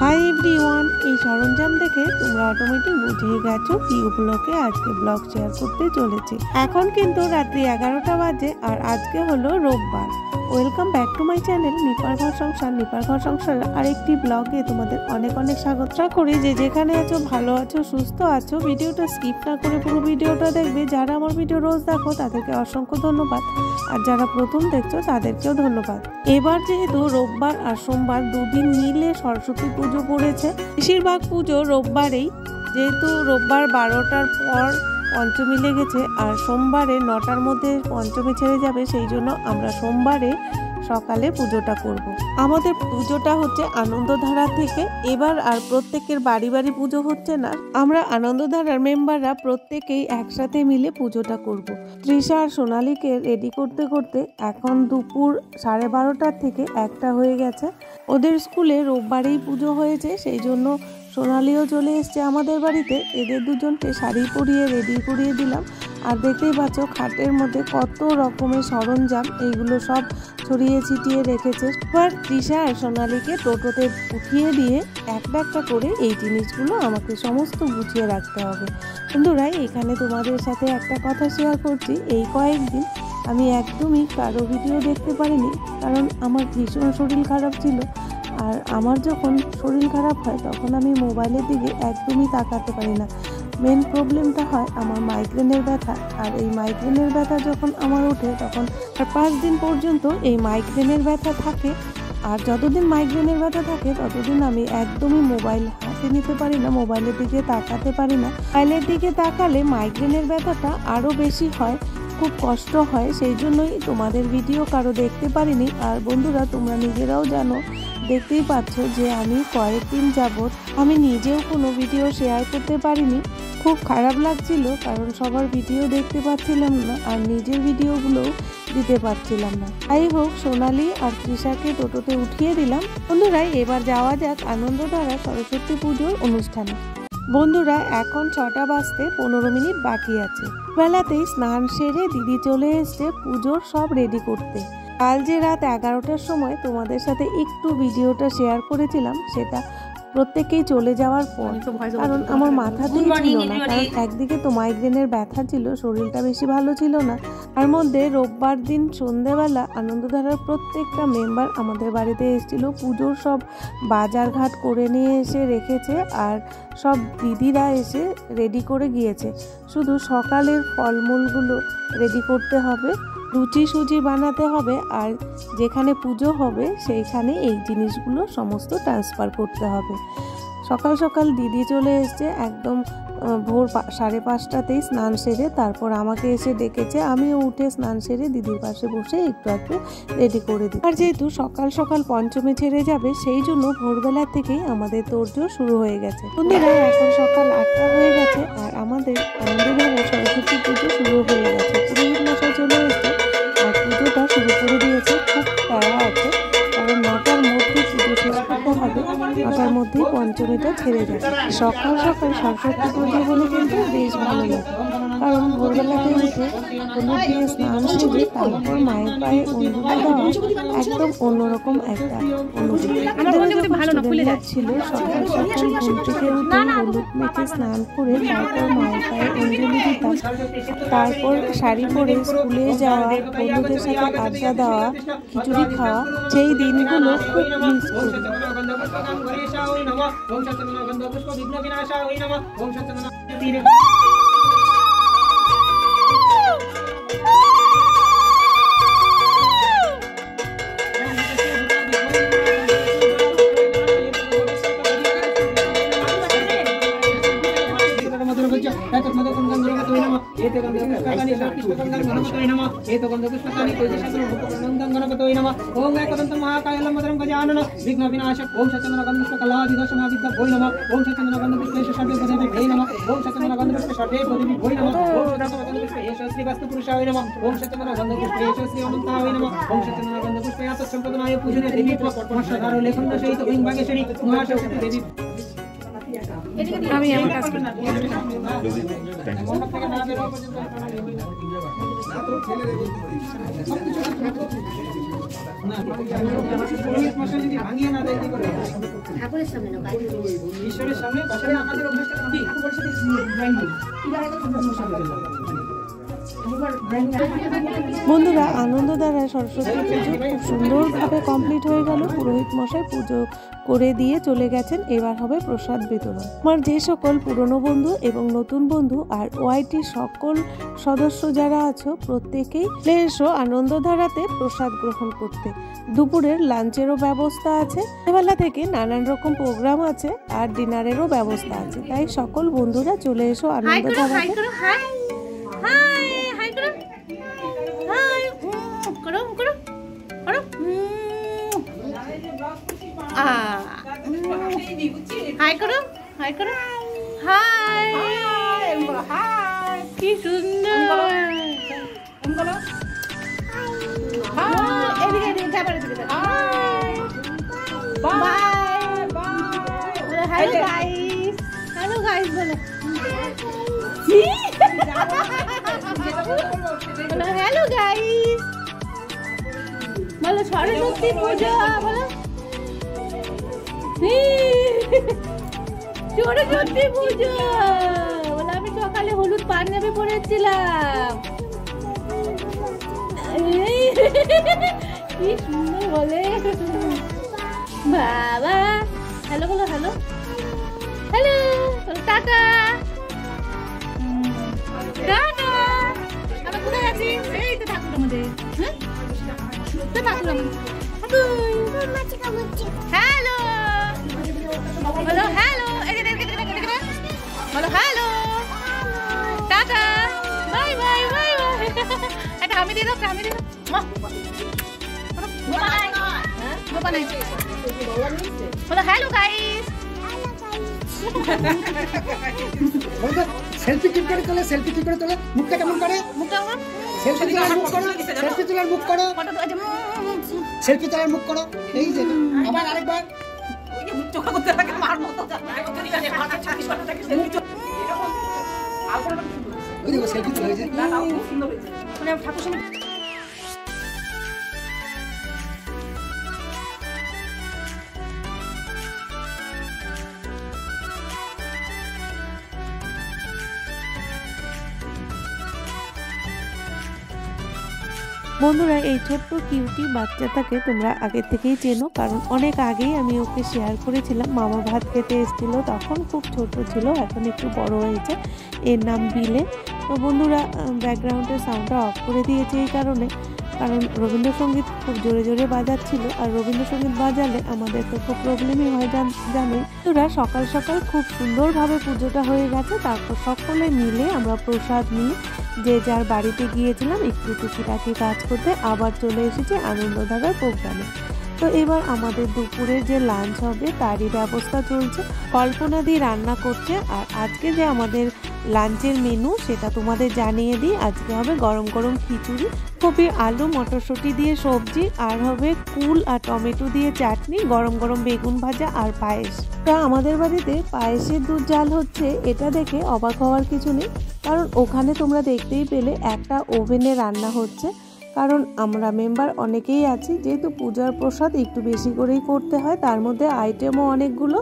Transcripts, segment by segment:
Hi everyone, এই সরঞ্জাম দেখে তোমরা অটোমেটিক বুঝিয়ে গেছো কি উপলক্ষে আজকে ব্লগ শেয়ার করতে চলেছি। এখন কিন্তু রাত্রি 11টা বাজে আর আজকে হলো রোববার। Welcome back to my channel নিপার ঘর সংসার। নিপার ঘর সংসারের আরেকটি ব্লগে তোমাদের অনেক অনেক স্বাগত। আশা করি যে যেখানে আছো ভালো আছো, সুস্থ আছো। ভিডিওটা স্কিপ না করে পুরো ভিডিওটা দেখবে। যারা আমার ভিডিও রোজ দেখো তাদেরকে অসংখ্য ধন্যবাদ, আর যারা প্রথম দেখছো তাদেরকেও ধন্যবাদ। এবার যেহেতু রোববার আর সোমবার দুদিন মিলে সরস্বতী পুজো পড়েছে, বেশিরভাগ পুজো রোববারেই, যেহেতু রোববার 12টার পর পঞ্চমী লেগেছে আর সোমবারে 9টার মধ্যে পঞ্চমী ছেড়ে যাবে, সেই জন্য আমরা সোমবারে সকালে পুজোটা করব। আমাদের পুজোটা হচ্ছে আনন্দধারা থেকে। এবার আর প্রত্যেকের বাড়ি বাড়ি পুজো হচ্ছে না, আমরা আনন্দধারার মেম্বাররা প্রত্যেকেই একসাথে মিলে পুজোটা করব। তৃষা আর সোনালীকে রেডি করতে করতে এখন দুপুর 12:30 থেকে 1টা হয়ে গেছে। ওদের স্কুলে রোববারেই পুজো হয়েছে, সেই জন্য সোনালীও চলে এসছে আমাদের বাড়িতে। এদের দুজনকে শাড়ি পরিয়ে রেডি করিয়ে দিলাম। আর দেখতেই পাচ্ছ খাটের মধ্যে কত রকমের সরঞ্জাম, এইগুলো সব ছড়িয়ে ছিটিয়ে রেখেছে। এবার তৃষা আর সোনালীকে টোটোতে উঠিয়ে দিয়ে একটা একটা করে এই জিনিসগুলো আমাকে সমস্ত গুছিয়ে রাখতে হবে। বন্ধুরা, এখানে তোমাদের সাথে একটা কথা শেয়ার করছি। এই কয়েকদিন আমি একদমই কারো ভিডিও দেখতে পারিনি, কারণ আমার ভীষণ শরীর খারাপ ছিল। আর আমার যখন শরীর খারাপ হয় তখন আমি মোবাইলের দিকে একদমই তাকাতে পারি না। মেন প্রবলেমটা হয় আমার মাইগ্রেনের ব্যথা। আর এই মাইগ্রেনের ব্যথা যখন আমার ওঠে তখন 5 দিন পর্যন্ত এই মাইগ্রেনের ব্যথা থাকে। আর যতদিন মাইগ্রেনের ব্যথা থাকে ততদিন আমি একদমই মোবাইল হাতে নিতে পারি না, মোবাইলের দিকে তাকাতে পারি না। মোবাইলের দিকে তাকালে মাইগ্রেনের ব্যথাটা আরও বেশি হয়, খুব কষ্ট হয়। সেই জন্যই তোমাদের ভিডিও কারো দেখতে পারিনি। আর বন্ধুরা, তোমরা নিজেরাও জানো, দেখতেই পাচ্ছ যে আমি কয়েকদিন যাবৎ আমি নিজেও কোনো ভিডিও শেয়ার করতে পারিনি। খুব খারাপ লাগছিল, কারণ সবার ভিডিও দেখতে পাচ্ছিলাম না আর নিজের ভিডিওগুলোও দিতে পারছিলাম না। যাই হোক, সোনালী আর তৃষাকে টোটোতে উঠিয়ে দিলাম। বন্ধুরা, এবার যাওয়া যাক আনন্দধারা সরস্বতী পুজোর অনুষ্ঠানে। বন্ধুরা, এখন 6টা বাজতে 15 মিনিট বাকি আছে। বেলাতেই স্নান সেরে দিদি চলে এসছে পুজোর সব রেডি করতে। কাল যে রাত 11টার সময় তোমাদের সাথে একটু ভিডিওটা শেয়ার করেছিলাম, সেটা প্রত্যেকেই চলে যাওয়ার পর, কারণ আমার মাথাতেই ছিল না। কারণ একদিকে তো মাইগ্রেনের ব্যথা ছিল, শরীরটা বেশি ভালো ছিল না। তার মধ্যে রোববার দিন সন্ধ্যেবেলা আনন্দধারার প্রত্যেকটা মেম্বার আমাদের বাড়িতে এসেছিল। পুজোর সব বাজার ঘাট করে নিয়ে এসে রেখেছে আর সব দিদিরা এসে রেডি করে গিয়েছে। শুধু সকালের ফলমূলগুলো রেডি করতে হবে, লুচি সুজি বানাতে হবে, আর যেখানে পুজো হবে সেইখানে এই জিনিসগুলো সমস্ত ট্রান্সফার করতে হবে। সকাল সকাল দিদি চলে এসছে, একদম ভোর 5:30টাতেই স্নান সেরে তারপর আমাকে এসে ডেকেছে। আমিও উঠে স্নান সেরে দিদির পাশে বসে একটু একটু রেডি করে দিই। আর যেহেতু সকাল সকাল পঞ্চমী ছেড়ে যাবে, সেই জন্য ভোরবেলা থেকেই আমাদের তোড়জোড় শুরু হয়ে গেছে। বন্ধুরা, এখন সকাল 8টা হয়ে গেছে আর আমাদের আনন্দধারা সরস্বতী পুজো শুরু হয়ে গেছে। পুরোহিত মশাই চলে এসছে আর পুজোটা শুরু করে দিয়েছে। খুব তাড়া আছে, কারণ 9টার মধ্যে পুজো শেষ করতে হবে, 9টার মধ্যেই পঞ্চমীটা ছেড়ে যাবে। সকাল সকাল সরস্বতী পুজো বলে কিন্তু বেশ ভালো লাগে, কারণ ভোরবেলাতে উঠে হলুদ দিয়ে স্নান সেরে তারপর মায়ের পায়ে অঞ্জলি দেওয়া একদম অন্যরকম একটা অনুভূতি। ছিল সকাল সকাল ঘুম থেকে উঠে হলুদ মেখে স্নান করে তারপর মায়ের পায়ে অঞ্জলি দিতাম। তারপর শাড়ি পরে স্কুলে যাওয়া, বন্ধুদের সাথে আড্ডা দেওয়া, খিচুড়ি খাওয়া, সেই দিনগুলো খুব মিস করি। ओम गणपति महाकायलं मदरं गजानन विघ्न विनाशक ओम सत्यनारायण गणपति कलादिदशनाविद्या भोय नमः ओम सत्यनारायण गणपति षड्वे पदवे भोय नमः ओम सत्यनारायण गणपति षड्वे पदवे भोय नमः ओम सत्यनारायण गणपति यशस्वी वस्तु पुरुषाय नमः ओम सत्यनारायण गणपति यशस्वी अनंताय नमः ओम सत्यनारायण गणपति यात संपदनाय पूजने देवी महर्षधारो लेखन सहित ओम भाग्यश्री महाशक्ति देवी আমি আমার কাজ করি। ঈশ্বরের সামনে আমাদের বন্ধুরা আনন্দ দ্বারা সরস্বতী পুজো খুব সুন্দরভাবে কমপ্লিট হয়ে গেল। পুরোহিত মশাই পুজো করে দিয়ে চলে গেছেন। এবার হবে প্রসাদ বিতরণ। আমার যে সকল পুরনো বন্ধু এবং নতুন বন্ধু আর ওআইটির সকল সদস্য যারা আছো প্রত্যেকেই এসো আনন্দধারাতে প্রসাদ গ্রহণ করতে। দুপুরের লাঞ্চেরও ব্যবস্থা আছে, বেলা থেকে নানান রকম প্রোগ্রাম আছে আর ডিনারেরও ব্যবস্থা আছে। তাই সকল বন্ধুরা চলে এসো আনন্দধারাতে। হাই করো, হাই করো, হাই, কি সুন্দর। এদিকে এদিকে যাবার এদিকে হ্যালো গাইস, হ্যালো গাইস বলো, হ্যালো গাইস বলো, সরস্বতী পুজো বলো, সরস্বতী পুজো বলো। আমি সকালে হলুদ পাঞ্জাবি পরেছিলাম, কি সুন্দর বলে বাবা। হ্যালো বলো, হ্যালো হ্যালো, টাটা টাটা। আমরা কোথায় আছি? এই তো ঠাকুর আমাদের, হ্যাঁ তো ঠাকুর আমাদের। হ্যালো বলো, হ্যালো বলো, hello tata bye bye bye bye. একটা হামি দিয়ে দাও, হামি দিয়ে দাও। বলো হ্যালো গাইস। সেলফি কি করে তোলে, সেলফি কি করে তোলে, মুখটা কেমন করে, মুখটা আমার সেলফি তোলার মুখ করো, সেলফি তোলার মুখ করো, সেলফি তোলার মুখ করো। এই যে আবার আরেকবার ওই যে মুখ চোখা করতে থাকে মার মতো সেলফি তোলা হয়েছে, খুব সুন্দর হয়েছে। মানে ঠাকুর সঙ্গে বন্ধুরা এই ছোট্ট কিউটি বাচ্চাটাকে তোমরা আগে থেকেই চেনো, কারণ অনেক আগেই আমি ওকে শেয়ার করেছিলাম। মামা ভাত খেতে এসেছিলো, তখন খুব ছোট ছিল, এখন একটু বড় হয়েছে। এর নাম বিলে। তো বন্ধুরা ব্যাকগ্রাউন্ডের সাউন্ডটা অফ করে দিয়েছে এই কারণ রবীন্দ্রসঙ্গীত খুব জোরে জোরে বাজাচ্ছিল, আর রবীন্দ্রসঙ্গীত বাজালে আমাদের তো খুব প্রবলেমই হয় জানে। তোরা সকাল সকাল খুব সুন্দরভাবে পুজোটা হয়ে গেছে। তারপর সকলে মিলে আমরা প্রসাদ নিয়ে যে যার বাড়িতে গিয়েছিলাম একটু টুকিটাকি কাজ করতে, আবার চলে এসেছি আনন্দধারার প্রোগ্রামে। তো এবার আমাদের দুপুরের যে লাঞ্চ হবে তারই ব্যবস্থা চলছে। কল্পনা দিয়ে রান্না করছে। আর আজকে যে আমাদের লাঞ্চের মেনু সেটা তোমাদের জানিয়ে দিই। আজকে হবে গরম গরম খিচুড়ি, কপি আলু মটরশুঁটি দিয়ে সবজি, আর হবে কুল আর টমেটো দিয়ে চাটনি, গরম গরম বেগুন ভাজা আর পায়েস। তা আমাদের বাড়িতে পায়েসের দুধ জাল হচ্ছে, এটা দেখে অবাক হওয়ার কিছু নেই, কারণ ওখানে তোমরা দেখতেই পেলে একটা ওভেনে রান্না হচ্ছে। কারণ আমরা মেম্বার অনেকেই আছি, যেহেতু পূজার প্রসাদ একটু বেশি করেই করতে হয়, তার মধ্যে আইটেমও অনেকগুলো,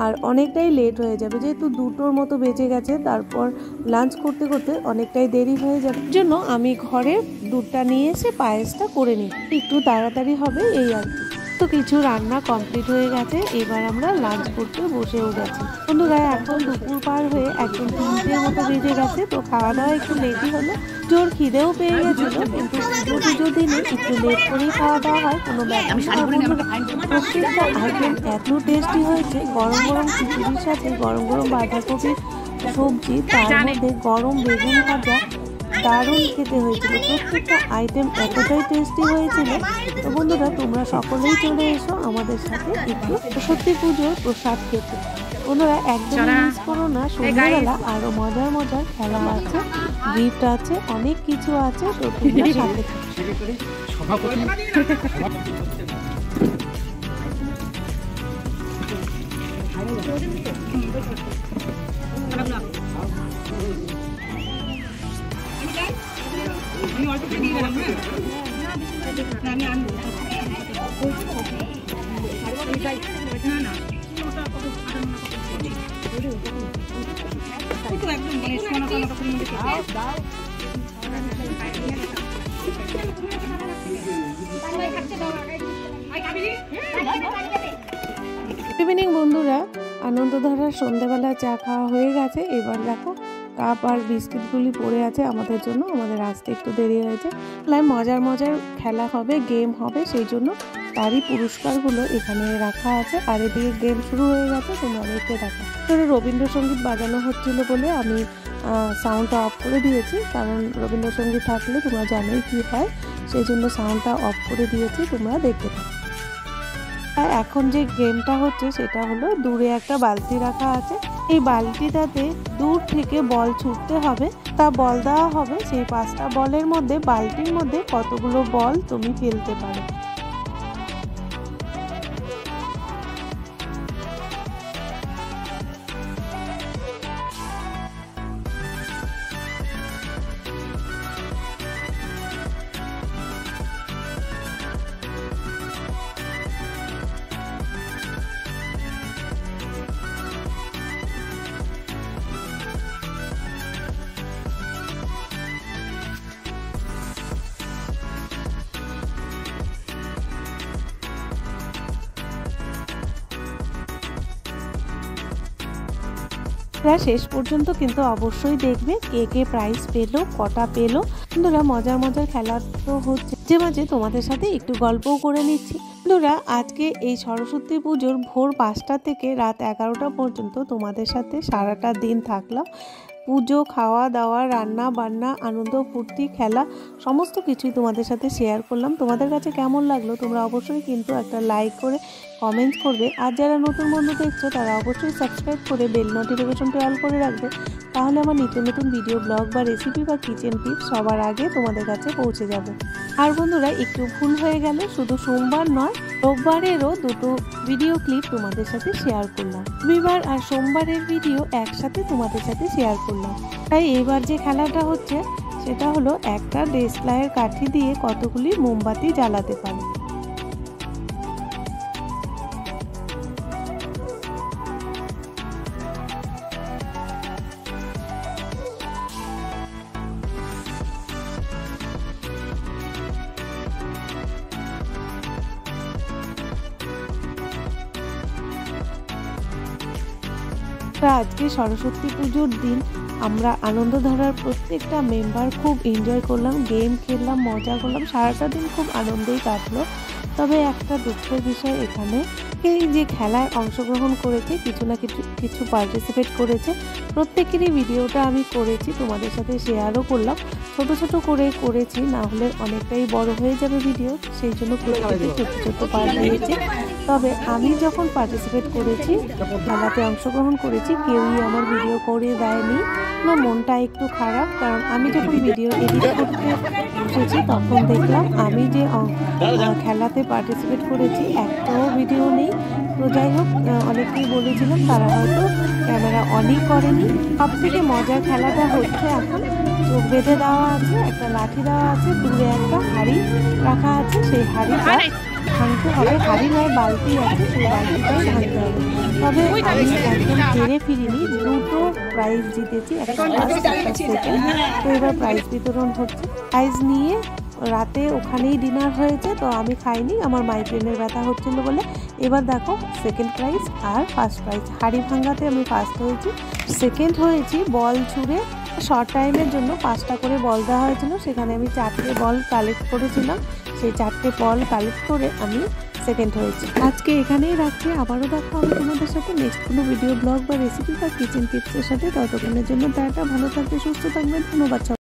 আর অনেকটাই লেট হয়ে যাবে, যেহেতু 2টোর মতো বেজে গেছে। তারপর লাঞ্চ করতে করতে অনেকটাই দেরি হয়ে যাবে, জন্য আমি ঘরে দুধটা নিয়ে এসে পায়েসটা করে নিই, একটু তাড়াতাড়ি হবে এই আর কি। তো কিছু রান্না কমপ্লিট হয়ে গেছে, এবার আমরা লাঞ্চ করতে বসেও গেছি। বন্ধুরা এখন দুপুর পার হয়ে একদম 3টের মতো বেজে গেছে। তো খাওয়া দাওয়া একটু লেটই হলো, জোর খিদেও পেয়ে গেছিল, কিন্তু পুজো দিনে একটু লেট করেই খাওয়া দাওয়া হয়, কোনো ব্যাপার না। প্রত্যেকটা আইটেম এত টেস্টি হয়েছে, গরম গরম খিচুড়ির সাথে গরম গরম বাঁধাকপির সবজি, তার মধ্যে গরম বেগুন ভাজা, দারুণ খেতে হয়েছিল। প্রত্যেকটা আইটেম এতটাই টেস্টি হয়েছিল। তো বন্ধুরা তোমরা সকলেই চলে এসো আমাদের সাথে একটু সরস্বতী পুজোর প্রসাদ খেতে। বন্ধুরা একদম মিস করো না, সন্ধ্যাবেলা আরো মজার মজার খেলা আছে, গিফট আছে, অনেক কিছু আছে। তো তোমরা সাথে আমি অল্প করে দিয়ে গেলাম না আমি আনবো না না ওটা কত একদম মানে সোনা সোনা করে মধ্যে দাও ইভিনিং বন্ধুরা, আনন্দধারার সন্ধ্যেবেলা চা খাওয়া হয়ে গেছে। এবার দেখো কাপ আর বিস্কিটগুলি পড়ে আছে আমাদের জন্য, আমাদের আসতে একটু দেরি হয়েছে। মজার মজার খেলা হবে, গেম হবে, সেই জন্য তারই পুরস্কারগুলো এখানে রাখা আছে। আর এদিকে গেম শুরু হয়ে গেছে, তোমরা দেখতে থাকো। রবীন্দ্রসঙ্গীত বাজানো হচ্ছিল বলে আমি সাউন্ডটা অফ করে দিয়েছি, কারণ রবীন্দ্রসঙ্গীত থাকলে তোমরা জানোই কী হয়, সেই জন্য সাউন্ডটা অফ করে দিয়েছি, তোমরা দেখতে থাকো। এখন যে গেমটা হচ্ছে সেটা হলো, দূরে একটা বালতি রাখা আছে, এই বালতিটাতে দূর থেকে বল ছুটতে হবে, তা বল দেওয়া হবে। সেই 5টা বলের মধ্যে বালতির মধ্যে কতগুলো বল তুমি ফেলতে পারো। শেষ পর্যন্ত কিন্তু অবশ্যই দেখবে কে কে প্রাইজ পেলো, কটা পেলো। বন্ধুরা, মজার মজার খেলা তো হচ্ছে, যে মাঝে তোমাদের সাথে একটু গল্পও করে নিচ্ছি। বন্ধুরা, আজকে এই সরস্বতী পুজোর ভোর 5টা থেকে রাত 11টা পর্যন্ত তোমাদের সাথে সারাটা দিন থাকলাম। পুজো, খাওয়া দাওয়া, রান্না বান্না, আনন্দ ফুর্তি, খেলা, সমস্ত কিছুই তোমাদের সাথে শেয়ার করলাম। তোমাদের কাছে কেমন লাগলো তোমরা অবশ্যই কিন্তু একটা লাইক করে কমেন্ট করবে। আর যারা নতুন বন্ধু দেখছো তারা অবশ্যই সাবস্ক্রাইব করে বেল নোটিফিকেশনটি অল করে রাখবে, তাহলে আমার নিত্য নতুন ভিডিও, ব্লগ বা রেসিপি বা কিচেন টিপস সবার আগে তোমাদের কাছে পৌঁছে যাবে। আর বন্ধুরা, একটু ভুল হয়ে গেল, শুধু সোমবার নয়, রোববারেরও দুটো ভিডিও ক্লিপ তোমাদের সাথে শেয়ার করলাম। রবিবার আর সোমবারের ভিডিও একসাথে তোমাদের সাথে শেয়ার করলাম। তাই এবার যে খেলাটা হচ্ছে সেটা হলো একটা দেশলাইয়ের কাঠি দিয়ে কতগুলি মোমবাতি জ্বালাতে পারে। আজকে সরস্বতী পুজোর দিন আমরা আনন্দধারার প্রত্যেকটা মেম্বার খুব এনজয় করলাম, গেম খেললাম, মজা করলাম, সারাটা দিন খুব আনন্দেই কাটলো। তবে একটা দুঃখের বিষয়, এখানে এই যে খেলায় অংশগ্রহণ করেছে, কিছু না কিছু পার্টিসিপেট করেছে, প্রত্যেকেরই ভিডিওটা আমি করেছি, তোমাদের সাথে শেয়ারও করলাম। ছোট ছোট করে করেছি, না হলে অনেকটাই বড় হয়ে যাবে ভিডিও, সেই জন্য প্রত্যেকে ছোট ছোট পার্ট দিয়েছে। তবে আমি যখন পার্টিসিপেট করেছি, খেলাতে অংশগ্রহণ করেছি, কেউই আমার ভিডিও করে দেয়নি। আমার মনটা একটু খারাপ, কারণ আমি যখন ভিডিও এডিট করতে বসেছি তখন দেখলাম আমি যে খেলাতে পার্টিসিপেট করেছি একটাও ভিডিও নেই। তো যাই হোক, অনেকেই বলেছিলাম তারা হয়তো ক্যামেরা অনই করেনি। সব থেকে মজার খেলাটা হচ্ছে, এখন চোখ বেঁধে দেওয়া আছে, একটা লাঠি দেওয়া আছে, দূরে একটা হাঁড়ি রাখা আছে, সেই হাঁড়িটা ভাঙতে হবে। হাঁড়ি নয়, বালতি আছে, সেই বালতিটাই ভাঙতে হবে। তবে আমি একদম হেরে ফিরিনি, দুটো প্রাইজ জিতেছি, একটা ফার্স্ট একটা সেকেন্ড। তো এবার প্রাইজ বিতরণ হচ্ছে। প্রাইজ নিয়ে রাতে ওখানেই ডিনার হয়েছে, তো আমি খাইনি, আমার মাইগ্রেনের ব্যথা হচ্ছিল বলে। এবার দেখো সেকেন্ড প্রাইজ আর ফার্স্ট প্রাইজ। হাঁড়ি ভাঙাতে আমি ফার্স্ট হয়েছি, সেকেন্ড হয়েছি বল ছুঁড়ে। শর্ট টাইমের জন্য 5টা করে বল দেওয়া হয়েছিল, সেখানে আমি 4টে বল কালেক্ট করেছিলাম, সেই 4টে বল কালেক্ট করে আমি সেকেন্ড হয়েছি। আজকে এখানেই রাখছি, আবারও দেখা হবে তোমাদের সাথে নেক্সট কোনো ভিডিও, ব্লগ বা রেসিপি বা কিচেন টিপসের সাথে। ততক্ষণের জন্য টাটা, ভালো থাকবে, সুস্থ থাকবে, ধন্যবাদ।